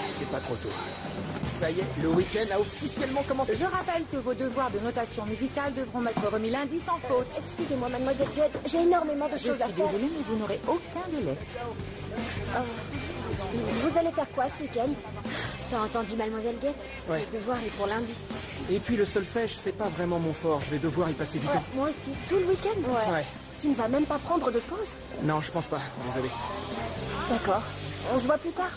c'est pas trop tôt. Ça y est, le week-end a officiellement commencé. Je rappelle que vos devoirs de notation musicale devront être remis lundi sans faute. Excusez-moi, mademoiselle Getz, j'ai énormément de Je choses à suis faire. désolée, mais vous n'aurez aucun délai. Vous allez faire quoi ce week-end? T'as entendu mademoiselle Getz? Ouais. Le devoir est pour lundi. Et puis le solfège, c'est pas vraiment mon fort. Je vais devoir y passer du Ouais, temps. moi aussi. Tout le week-end? Ouais. Tu ne vas même pas prendre de pause? Non, je pense pas. Désolé. D'accord. On se voit plus tard.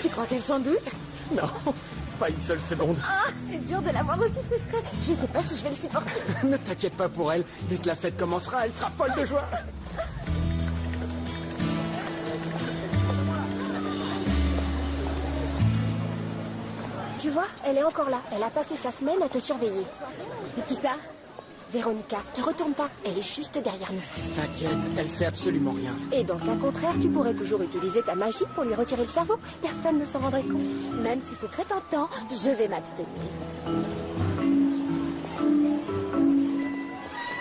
Tu crois qu'elle s'en doute? Non, pas une seule seconde. Ah, c'est dur de l'avoir aussi frustrée. Je sais pas si je vais le supporter. Ne t'inquiète pas pour elle. Dès que la fête commencera, elle sera folle de joie. Tu vois, elle est encore là. Elle a passé sa semaine à te surveiller. Et qui ça? Véronica, te retourne pas. Elle est juste derrière nous. T'inquiète, elle sait absolument rien. Et dans le cas contraire, tu pourrais toujours utiliser ta magie pour lui retirer le cerveau. Personne ne s'en rendrait compte. Même si c'est très tentant, je vais m'abstenir.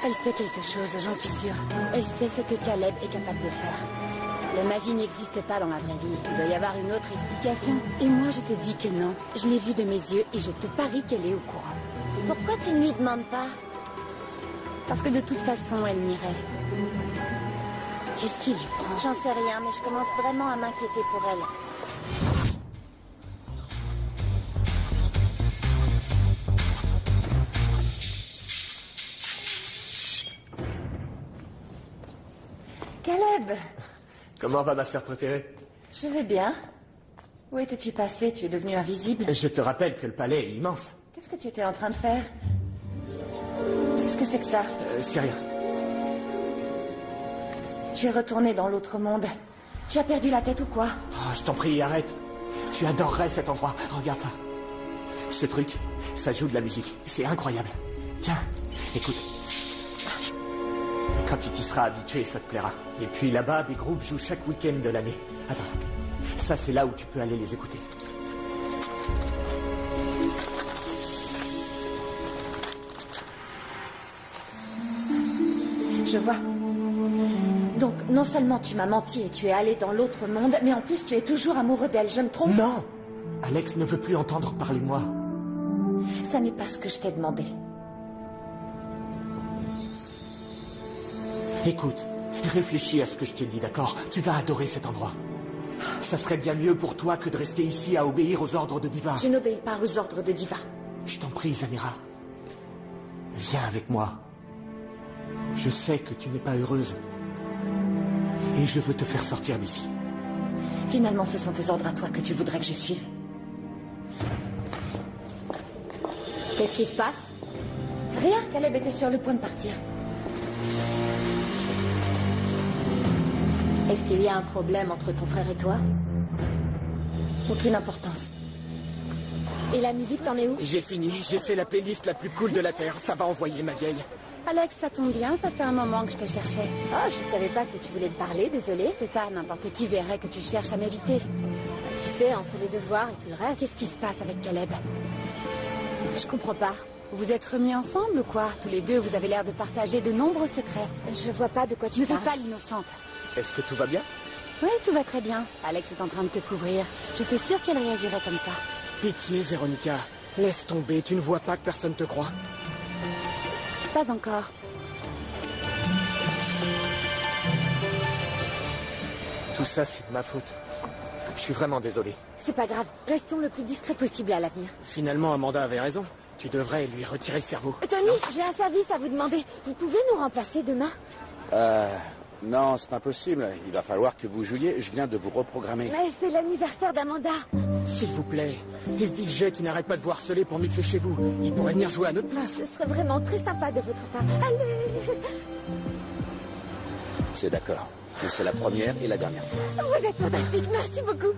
Elle sait quelque chose, j'en suis sûre. Elle sait ce que Caleb est capable de faire. La magie n'existe pas dans la vraie vie. Il doit y avoir une autre explication. Et moi, je te dis que non. Je l'ai vue de mes yeux et je te parie qu'elle est au courant. Pourquoi tu ne lui demandes pas? Parce que de toute façon, elle m'irait. Qu'est-ce qui lui prend? J'en sais rien, mais je commence vraiment à m'inquiéter pour elle. Caleb! Comment va ma sœur préférée? Je vais bien. Où étais-tu passé? Tu es devenu invisible. Je te rappelle que le palais est immense. Qu'est-ce que tu étais en train de faire? Qu'est-ce que c'est que ça? C'est rien. Tu es retourné dans l'autre monde. Tu as perdu la tête ou quoi? Oh, je t'en prie, arrête. Tu adorerais cet endroit. Regarde ça. Ce truc, ça joue de la musique. C'est incroyable. Tiens, écoute. Quand tu t'y seras habitué, ça te plaira. Et puis là-bas, des groupes jouent chaque week-end de l'année. Attends, ça c'est là où tu peux aller les écouter. Je vois. Donc, non seulement tu m'as menti et tu es allé dans l'autre monde, mais en plus tu es toujours amoureux d'elle, je me trompe? Non! Alex ne veut plus entendre parler de moi. Ça n'est pas ce que je t'ai demandé. Écoute, réfléchis à ce que je t'ai dit, d'accord? Tu vas adorer cet endroit. Ça serait bien mieux pour toi que de rester ici à obéir aux ordres de Diva. Je n'obéis pas aux ordres de Diva. Je t'en prie, Zamira. Viens avec moi. Je sais que tu n'es pas heureuse. Et je veux te faire sortir d'ici. Finalement, ce sont tes ordres à toi que tu voudrais que je suive. Qu'est-ce qui se passe? Rien, Caleb était sur le point de partir. Est-ce qu'il y a un problème entre ton frère et toi? Aucune importance. Et la musique, t'en es où? J'ai fini, j'ai fait la playlist la plus cool de la Terre. Ça va envoyer, ma vieille. Alex, ça tombe bien, ça fait un moment que je te cherchais. Oh, je savais pas que tu voulais me parler, désolée. C'est ça, n'importe qui verrait que tu cherches à m'éviter. Tu sais, entre les devoirs et tout le reste, Qu'est-ce qui se passe avec Caleb? je comprends pas. Vous êtes remis ensemble ou quoi? Tous les deux, vous avez l'air de partager de nombreux secrets. Je vois pas de quoi tu Ne fais parles. pas l'innocente. Est-ce que tout va bien? Oui, tout va très bien. Alex est en train de te couvrir. J'étais sûre qu'elle réagirait comme ça. Pitié, Véronica. Laisse tomber, tu ne vois pas que personne te croit. Pas encore. Tout ça, c'est de ma faute. Je suis vraiment désolé. C'est pas grave. Restons le plus discret possible à l'avenir. Finalement, Amanda avait raison. Tu devrais lui retirer le cerveau. Tony, j'ai un service à vous demander. Vous pouvez nous remplacer demain? Non, c'est impossible. Il va falloir que vous jouiez. Je viens de vous reprogrammer. Mais c'est l'anniversaire d'Amanda. S'il vous plaît, les DJ qui n'arrêtent pas de vous harceler pour mixer chez vous, ils pourraient venir jouer à notre place. Ce serait vraiment très sympa de votre part. Allez! C'est d'accord. Mais c'est la première et la dernière fois. Vous êtes fantastique, merci beaucoup.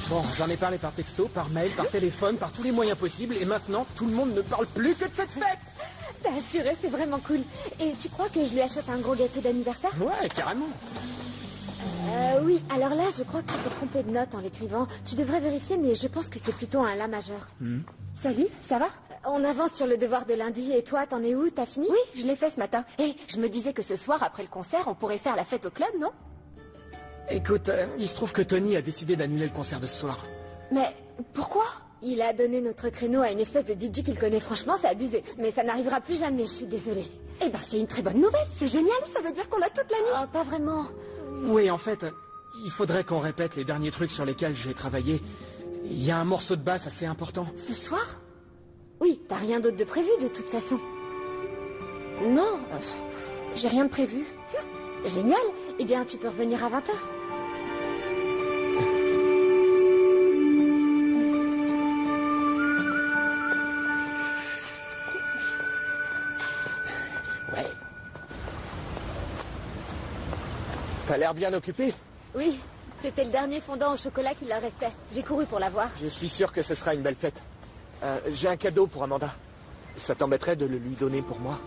Bon, j'en ai parlé par texto, par mail, par téléphone, par tous les moyens possibles, et maintenant, tout le monde ne parle plus que de cette fête. T'as assuré, c'est vraiment cool. Et tu crois que je lui achète un gros gâteau d'anniversaire? Ouais, carrément. Oui, alors là, je crois que tu t'es trompé de note en l'écrivant. Tu devrais vérifier, mais je pense que c'est plutôt un La majeur. Salut, ça va? On avance sur le devoir de lundi, et toi, t'en es où? T'as fini? Oui, je l'ai fait ce matin. Et je me disais que ce soir, après le concert, on pourrait faire la fête au club, non? Écoute, il se trouve que Tony a décidé d'annuler le concert de ce soir. Mais pourquoi? Il a donné notre créneau à une espèce de DJ qu'il connaît. Franchement, c'est abusé. Mais ça n'arrivera plus jamais, je suis désolée. Eh ben, c'est une très bonne nouvelle. C'est génial, ça veut dire qu'on l'a toute la nuit. Oh, pas vraiment. Oui, en fait, il faudrait qu'on répète les derniers trucs sur lesquels j'ai travaillé. Il y a un morceau de basse assez important. Ce soir? Oui, t'as rien d'autre de prévu, de toute façon. Non, j'ai rien de prévu. Génial. Eh bien, tu peux revenir à 20h. Ouais. T'as l'air bien occupé. Oui, c'était le dernier fondant au chocolat qu'il leur restait. J'ai couru pour l'avoir. Je suis sûr que ce sera une belle fête. J'ai un cadeau pour Amanda. Ça t'embêterait de le lui donner pour moi?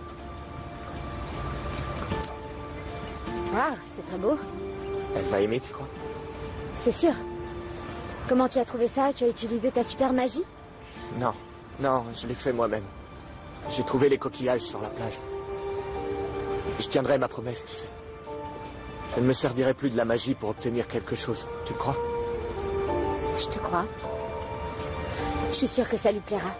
Ah, c'est très beau. Elle va aimer, tu crois? C'est sûr. Comment tu as trouvé ça? Tu as utilisé ta super magie? Non, je l'ai fait moi-même. J'ai trouvé les coquillages sur la plage. Je tiendrai ma promesse, tu sais. Je ne me servirai plus de la magie pour obtenir quelque chose. Tu le crois? Je te crois. Je suis sûre que ça lui plaira.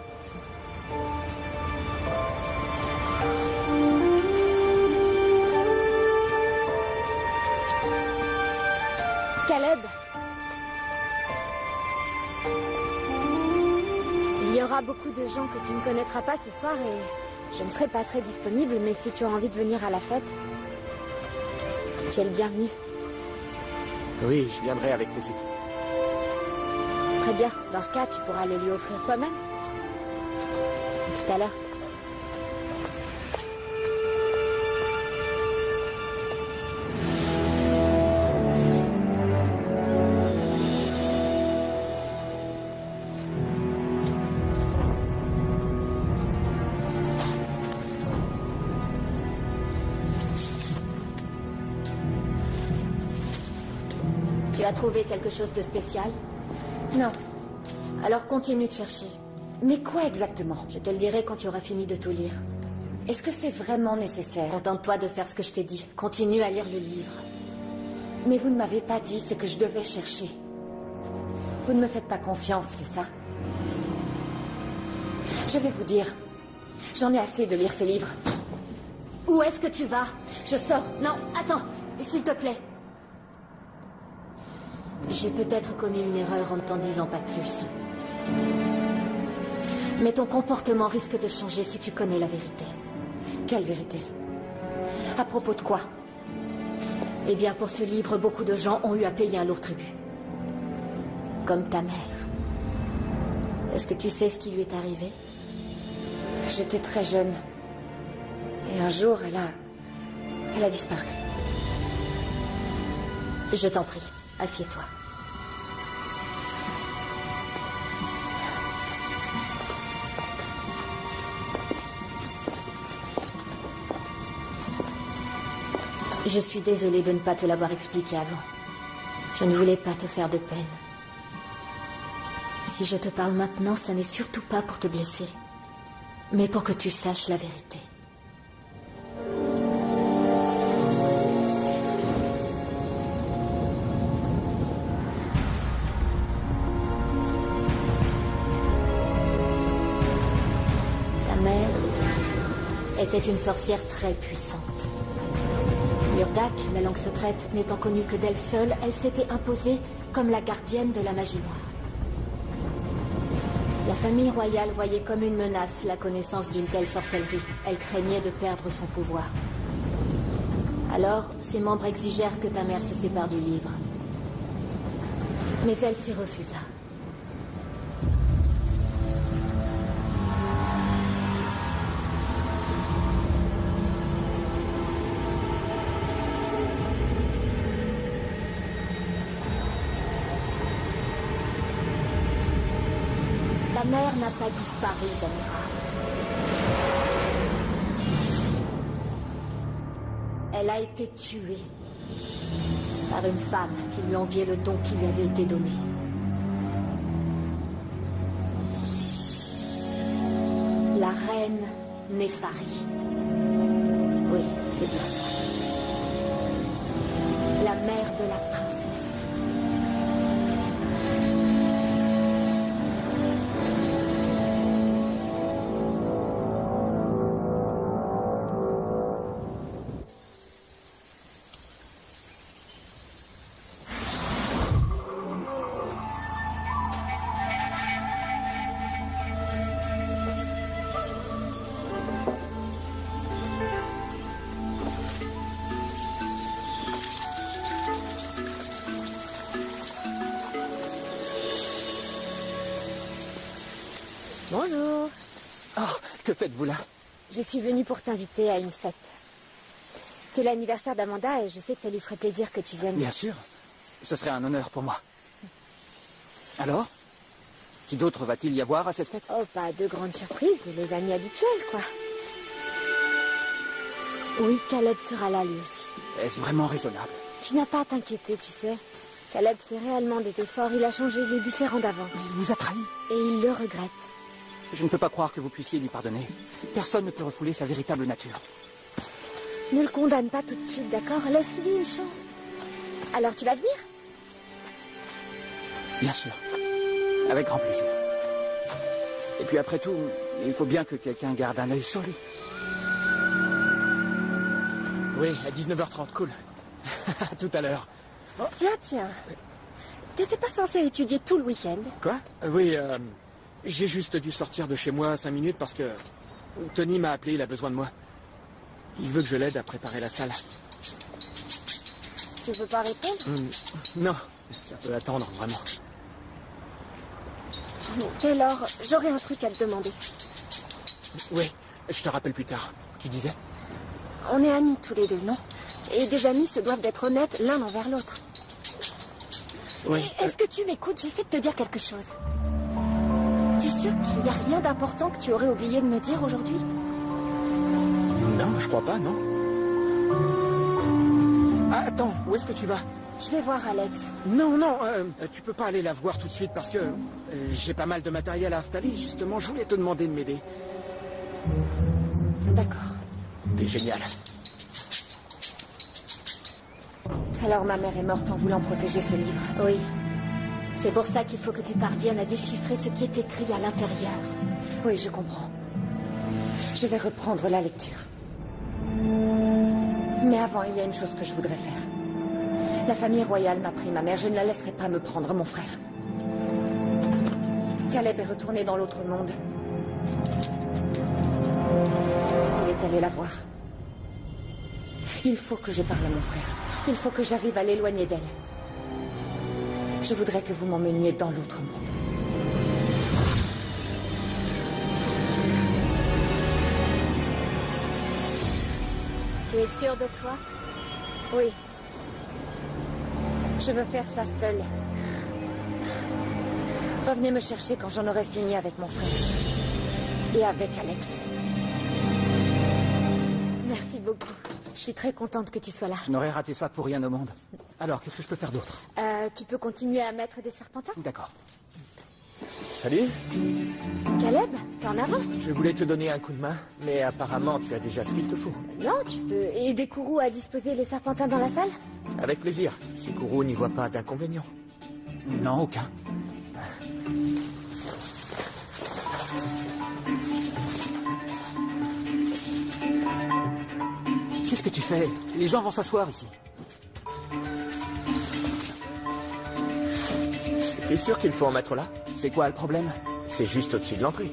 Caleb. Il y aura beaucoup de gens que tu ne connaîtras pas ce soir et je ne serai pas très disponible, mais si tu as envie de venir à la fête, tu es le bienvenu. Oui, je viendrai avec plaisir. Très bien. Dans ce cas, tu pourras le lui offrir toi-même. À tout à l'heure. Tu as trouvé quelque chose de spécial? Non. Alors continue de chercher. Mais quoi exactement? Je te le dirai quand tu auras fini de tout lire. Est-ce que c'est vraiment nécessaire? Contente-toi de faire ce que je t'ai dit. Continue à lire le livre. Mais vous ne m'avez pas dit ce que je devais chercher. Vous ne me faites pas confiance, c'est ça? Je vais vous dire. J'en ai assez de lire ce livre. Où est-ce que tu vas? Je sors. Non, attends. S'il te plaît. J'ai peut-être commis une erreur en ne t'en disant pas plus. Mais ton comportement risque de changer si tu connais la vérité. Quelle vérité? À propos de quoi? Eh bien, pour ce livre, beaucoup de gens ont eu à payer un lourd tribut. Comme ta mère. Est-ce que tu sais ce qui lui est arrivé? J'étais très jeune. Et un jour, elle a disparu. Je t'en prie, assieds-toi. Je suis désolée de ne pas te l'avoir expliqué avant. Je ne voulais pas te faire de peine. Si je te parle maintenant, ça n'est surtout pas pour te blesser, mais pour que tu saches la vérité. Ta mère était une sorcière très puissante. Urdak, la langue secrète, n'étant connue que d'elle seule, elle s'était imposée comme la gardienne de la magie noire. La famille royale voyait comme une menace la connaissance d'une telle sorcellerie. Elle craignait de perdre son pouvoir. Alors, ses membres exigèrent que ta mère se sépare du livre. Mais elle s'y refusa. Ta mère n'a pas disparu, Zamira. Elle a été tuée par une femme qui lui enviait le don qui lui avait été donné. La reine Nefari. Oui, c'est bien ça. La mère de la princesse. Bonjour. Oh, que faites-vous là? Je suis venue pour t'inviter à une fête. C'est l'anniversaire d'Amanda et je sais que ça lui ferait plaisir que tu viennes. Bien sûr. Ce serait un honneur pour moi. Alors? Qui d'autre va-t-il y avoir à cette fête? Oh, pas de grandes surprises, les amis habituels, quoi. Oui, Caleb sera là lui aussi. Est-ce vraiment raisonnable? Tu n'as pas à t'inquiéter, tu sais. Caleb fait réellement des efforts, il a changé, il est différent d'avant. Il vous a trahi. Et il le regrette. Je ne peux pas croire que vous puissiez lui pardonner. Personne ne peut refouler sa véritable nature. Ne le condamne pas tout de suite, d'accord? Laisse-lui une chance. Alors, tu vas venir? Bien sûr. Avec grand plaisir. Et puis après tout, il faut bien que quelqu'un garde un œil sur lui. Oui, à 19h30, cool. À tout à l'heure. Tiens. T'étais pas censé étudier tout le week-end? Quoi? Oui, j'ai juste dû sortir de chez moi 5 minutes parce que Tony m'a appelé, il a besoin de moi. Il veut que je l'aide à préparer la salle. Tu veux pas répondre? Non, ça peut attendre, vraiment. Taylor, j'aurais un truc à te demander. Oui, je te rappelle plus tard. Tu disais? On est amis tous les deux, non? Et des amis se doivent d'être honnêtes l'un envers l'autre. Oui. Est-ce que tu m'écoutes? J'essaie de te dire quelque chose. T'es sûr qu'il n'y a rien d'important que tu aurais oublié de me dire aujourd'hui? Non, je crois pas, non. Ah, attends, où est-ce que tu vas? Je vais voir Alex. Non, tu peux pas aller la voir tout de suite parce que j'ai pas mal de matériel à installer. Justement, je voulais te demander de m'aider. D'accord. T'es génial. Alors ma mère est morte en voulant protéger ce livre. Oui. C'est pour ça qu'il faut que tu parviennes à déchiffrer ce qui est écrit à l'intérieur. Oui, je comprends. Je vais reprendre la lecture. Mais avant, il y a une chose que je voudrais faire. La famille royale m'a pris ma mère. Je ne la laisserai pas me prendre mon frère. Caleb est retourné dans l'autre monde. Il est allé la voir. Il faut que je parle à mon frère. Il faut que j'arrive à l'éloigner d'elle. Je voudrais que vous m'emmeniez dans l'autre monde. Tu es sûr de toi? Oui. Je veux faire ça seule. Revenez me chercher quand j'en aurai fini avec mon frère. Et avec Alex. Merci beaucoup. Je suis très contente que tu sois là. Je n'aurais raté ça pour rien au monde. Alors, qu'est-ce que je peux faire d'autre? Tu peux continuer à mettre des serpentins? D'accord. Salut. Caleb, t'es en avance? Je voulais te donner un coup de main, mais apparemment tu as déjà ce qu'il te faut. Non, tu peux aider Kourou à disposer les serpentins dans la salle? Avec plaisir, si Kourou n'y voit pas d'inconvénient. Non, aucun. Qu'est-ce que tu fais? Les gens vont s'asseoir ici. T'es sûr qu'il faut en mettre là? C'est quoi le problème? C'est juste au-dessus de l'entrée.